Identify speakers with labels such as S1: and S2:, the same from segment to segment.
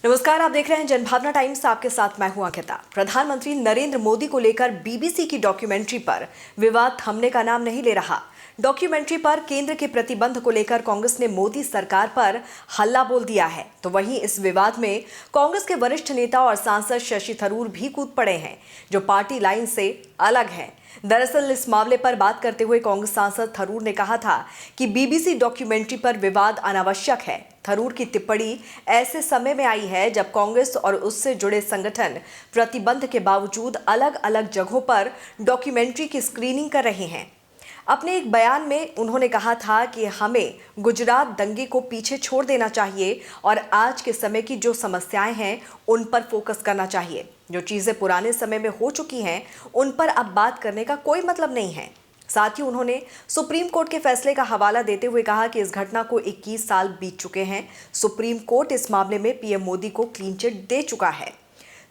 S1: नमस्कार, आप देख रहे हैं जनभावना टाइम्स। आपके साथ मैं हूं अंकिता। प्रधानमंत्री नरेंद्र मोदी को लेकर बीबीसी की डॉक्यूमेंट्री पर विवाद थमने का नाम नहीं ले रहा। डॉक्यूमेंट्री पर केंद्र के प्रतिबंध को लेकर कांग्रेस ने मोदी सरकार पर हल्ला बोल दिया है, तो वहीं इस विवाद में कांग्रेस के वरिष्ठ नेता और सांसद शशि थरूर भी कूद पड़े हैं, जो पार्टी लाइन से अलग है। दरअसल इस मामले पर बात करते हुए कांग्रेस सांसद थरूर ने कहा था कि बीबीसी डॉक्यूमेंट्री पर विवाद अनावश्यक है। थरूर की टिप्पणी ऐसे समय में आई है जब कांग्रेस और उससे जुड़े संगठन प्रतिबंध के बावजूद अलग अलग जगहों पर डॉक्यूमेंट्री की स्क्रीनिंग कर रहे हैं। अपने एक बयान में उन्होंने कहा था कि हमें गुजरात दंगे को पीछे छोड़ देना चाहिए और आज के समय की जो समस्याएं हैं उन पर फोकस करना चाहिए। जो चीजें पुराने समय में हो चुकी हैं उन पर अब बात करने का कोई मतलब नहीं है। साथ ही उन्होंने सुप्रीम कोर्ट के फैसले का हवाला देते हुए कहा कि इस घटना को 21 साल बीत चुके हैं। सुप्रीम कोर्ट इस मामले में पीएम मोदी को क्लीन चिट दे चुका है।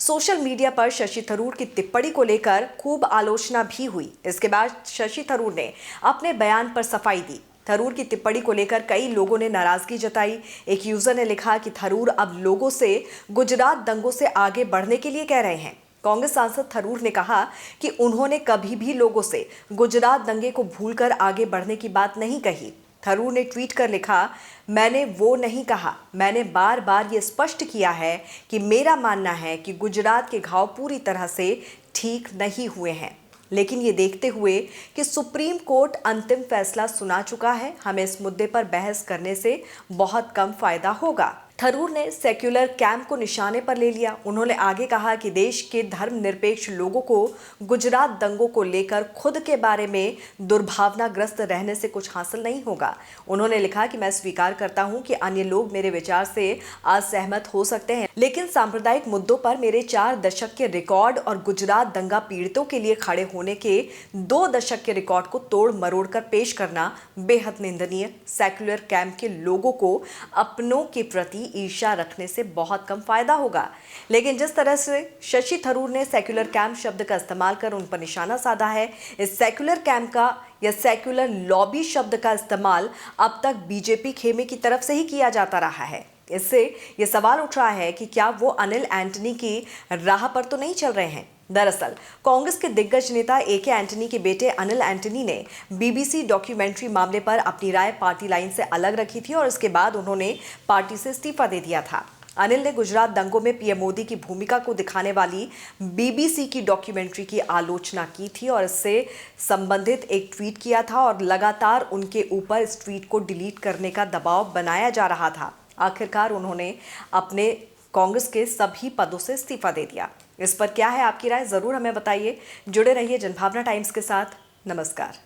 S1: सोशल मीडिया पर शशि थरूर की टिप्पणी को लेकर खूब आलोचना भी हुई। इसके बाद शशि थरूर ने अपने बयान पर सफाई दी। थरूर की टिप्पणी को लेकर कई लोगों ने नाराजगी जताई। एक यूजर ने लिखा कि थरूर अब लोगों से गुजरात दंगों से आगे बढ़ने के लिए कह रहे हैं। कांग्रेस सांसद थरूर ने कहा कि उन्होंने कभी भी लोगों से गुजरात दंगे को भूलकर आगे बढ़ने की बात नहीं कही। थरूर ने ट्वीट कर लिखा, मैंने वो नहीं कहा। मैंने बार बार ये स्पष्ट किया है कि मेरा मानना है कि गुजरात के घाव पूरी तरह से ठीक नहीं हुए हैं, लेकिन ये देखते हुए कि सुप्रीम कोर्ट अंतिम फैसला सुना चुका है, हमें इस मुद्दे पर बहस करने से बहुत कम फायदा होगा। थरूर ने सेक्युलर कैंप को निशाने पर ले लिया। उन्होंने आगे कहा कि देश के धर्मनिरपेक्ष लोगों को गुजरात दंगों को लेकर खुद के बारे में दुर्भावनाग्रस्त रहने से कुछ हासिल नहीं होगा। उन्होंने लिखा कि मैं स्वीकार करता हूं कि अन्य लोग मेरे विचार से असहमत हो सकते हैं, लेकिन सांप्रदायिक मुद्दों पर मेरे 4 दशक के रिकॉर्ड और गुजरात दंगा पीड़ितों के लिए खड़े होने के 2 दशक के रिकॉर्ड को तोड़ मरोड़ कर पेश करना बेहद निंदनीय। सेक्युलर कैंप के लोगों को अपनों के प्रति ईर्ष्या रखने से बहुत कम फायदा होगा, लेकिन जिस तरह से शशि थरूर ने सेक्युलर कैंप शब्द का इस्तेमाल कर उन पर निशाना साधा है, इस सेक्युलर कैंप का या सेक्युलर लॉबी शब्द का इस्तेमाल अब तक बीजेपी खेमे की तरफ से ही किया जाता रहा है। इससे यह सवाल उठ रहा है कि क्या वो अनिल एंटनी की राह पर तो नहीं चल रहे हैं। दरअसल कांग्रेस के दिग्गज नेता एके एंटनी के बेटे अनिल एंटनी ने बीबीसी डॉक्यूमेंट्री मामले पर अपनी राय पार्टी लाइन से अलग रखी थी और इसके बाद उन्होंने पार्टी से इस्तीफा दे दिया था। अनिल ने गुजरात दंगों में पीएम मोदी की भूमिका को दिखाने वाली बीबीसी की डॉक्यूमेंट्री की आलोचना की थी और इससे संबंधित एक ट्वीट किया था और लगातार उनके ऊपर इस ट्वीट को डिलीट करने का दबाव बनाया जा रहा था। आखिरकार उन्होंने अपने कांग्रेस के सभी पदों से इस्तीफा दे दिया। इस पर क्या है आपकी राय, जरूर हमें बताइए। जुड़े रहिए जनभावना टाइम्स के साथ। नमस्कार।